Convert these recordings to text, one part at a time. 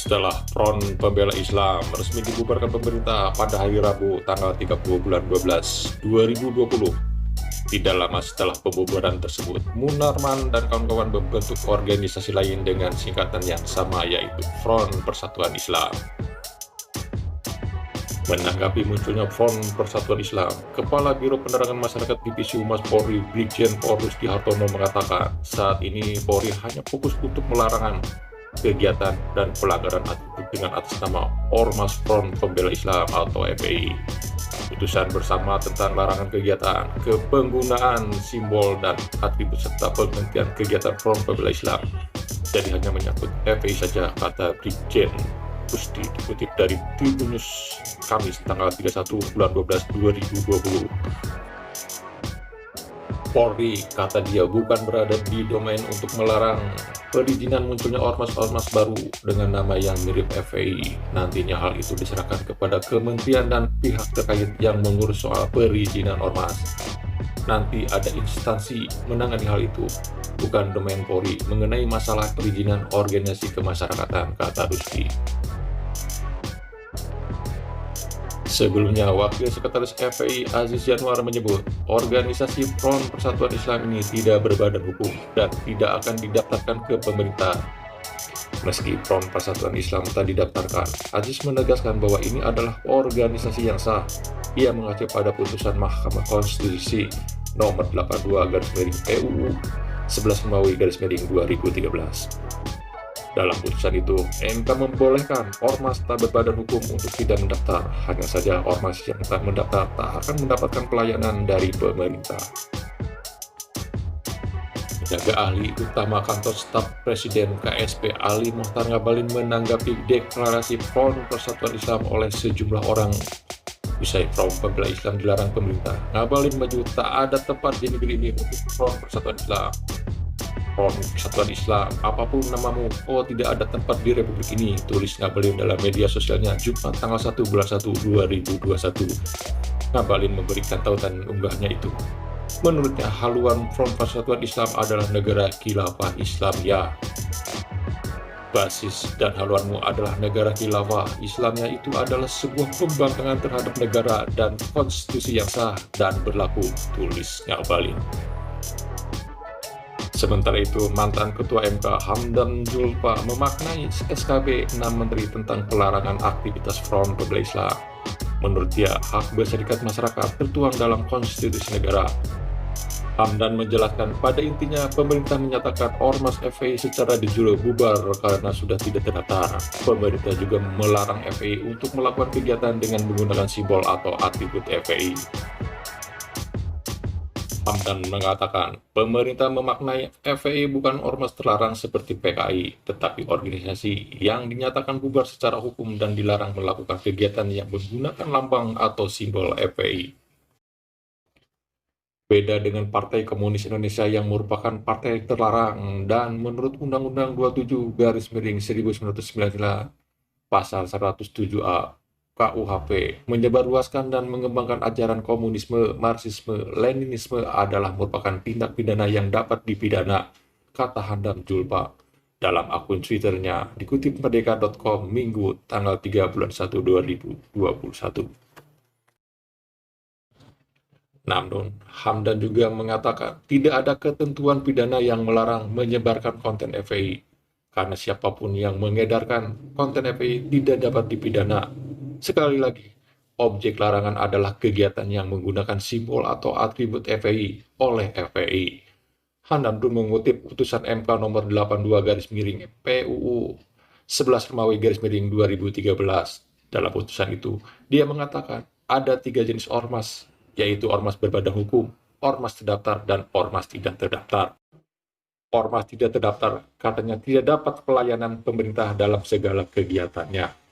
Setelah Front Pembela Islam resmi dibubarkan pemerintah pada hari Rabu tanggal 30 bulan 12 2020. Tidak lama setelah pembubaran tersebut, Munarman dan kawan-kawan membentuk organisasi lain dengan singkatan yang sama, yaitu Front Persatuan Islam. Menanggapi munculnya Front Persatuan Islam, Kepala Biro Penerangan Masyarakat Divisi Humas Polri Brigjen Pol Rusdi Hartono mengatakan, saat ini Polri hanya fokus untuk melarangan kegiatan dan pelanggaran atribut dengan atas nama Ormas Front Pembela Islam atau FPI. Putusan bersama tentang larangan kegiatan, kepenggunaan simbol dan atribut serta penghentian kegiatan Front Pembela Islam jadi hanya menyangkut FPI saja, kata Brigjen Rusdi, dikutip dari Tribun News Kamis tanggal 31 bulan 12 2020. Polri, kata dia, bukan berada di domain untuk melarang perizinan munculnya ormas-ormas baru dengan nama yang mirip FPI. Nantinya hal itu diserahkan kepada kementerian dan pihak terkait yang mengurus soal perizinan ormas. Nanti ada instansi menangani hal itu, bukan domain Polri mengenai masalah perizinan organisasi kemasyarakatan, kata Rusdi. Sebelumnya, Wakil Sekretaris FPI Aziz Yanuar menyebut, organisasi Front Persatuan Islam ini tidak berbadan hukum dan tidak akan didaftarkan ke pemerintah. Meski Front Persatuan Islam tak didaftarkan, Aziz menegaskan bahwa ini adalah organisasi yang sah. Ia mengacu pada putusan Mahkamah Konstitusi nomor 82/PUU 11/2013. Dalam putusan itu, MK membolehkan ormas tak berbadan hukum untuk tidak mendaftar. Hanya saja ormas yang tak mendaftar tak akan mendapatkan pelayanan dari pemerintah. Tenaga ahli utama kantor staf Presiden KSP Ali Mokhtar Ngabalin menanggapi deklarasi Front Persatuan Islam oleh sejumlah orang. Usai Front Pembela Islam dilarang pemerintah, Ngabalin menyebut tak ada tempat di negeri ini untuk Front Persatuan Islam. Front Persatuan Islam, apapun namamu, oh tidak ada tempat di Republik ini, tulis Ngabalin dalam media sosialnya Jumat tanggal 1 bulan 1 2021. Ngabalin memberikan tautan unggahnya itu. Menurutnya, haluan Front Persatuan Islam adalah negara khilafah Islamiyah. Basis dan haluanmu adalah negara khilafah Islamiyah, itu adalah sebuah pembangkangan terhadap negara dan konstitusi yang sah dan berlaku, tulis Ngabalin. Sementara itu, mantan Ketua MK Hamdan Zulfa memaknai SKB 6 Menteri tentang pelarangan aktivitas Front Pembela Islam. Menurut dia, hak berserikat masyarakat tertuang dalam konstitusi negara. Hamdan menjelaskan, pada intinya pemerintah menyatakan ormas FPI secara de jure bubar karena sudah tidak terdaftar. Pemerintah juga melarang FPI untuk melakukan kegiatan dengan menggunakan simbol atau atribut FPI. Hamdan mengatakan, pemerintah memaknai FPI bukan ormas terlarang seperti PKI, tetapi organisasi yang dinyatakan bubar secara hukum dan dilarang melakukan kegiatan yang menggunakan lambang atau simbol FPI. Beda dengan Partai Komunis Indonesia yang merupakan partai terlarang dan menurut Undang-Undang 27/1999 Pasal 107A KUHP, menyebarluaskan dan mengembangkan ajaran komunisme, marxisme, leninisme adalah merupakan tindak pidana yang dapat dipidana, kata Hamdan Zulfa dalam akun Twitternya, dikutip merdeka.com Minggu tanggal 3 bulan 1 2021. Namun, Hamdan juga mengatakan tidak ada ketentuan pidana yang melarang menyebarkan konten FPI, karena siapapun yang mengedarkan konten FPI tidak dapat dipidana. Sekali lagi, objek larangan adalah kegiatan yang menggunakan simbol atau atribut FPI oleh FPI. Hamdan pun mengutip putusan MK nomor 82/PUU 11/2013. Dalam putusan itu, dia mengatakan ada 3 jenis ormas, yaitu ormas berbadan hukum, ormas terdaftar, dan ormas tidak terdaftar. Ormas tidak terdaftar katanya tidak dapat pelayanan pemerintah dalam segala kegiatannya.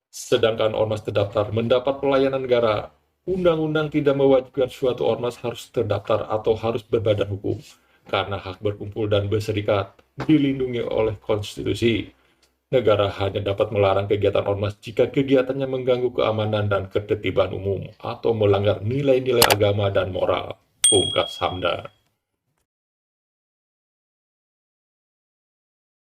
Sedangkan ormas terdaftar mendapat pelayanan negara. Undang-undang tidak mewajibkan suatu ormas harus terdaftar atau harus berbadan hukum, karena hak berkumpul dan berserikat dilindungi oleh konstitusi. Negara hanya dapat melarang kegiatan ormas jika kegiatannya mengganggu keamanan dan ketertiban umum atau melanggar nilai-nilai agama dan moral, pungkas Hamdan.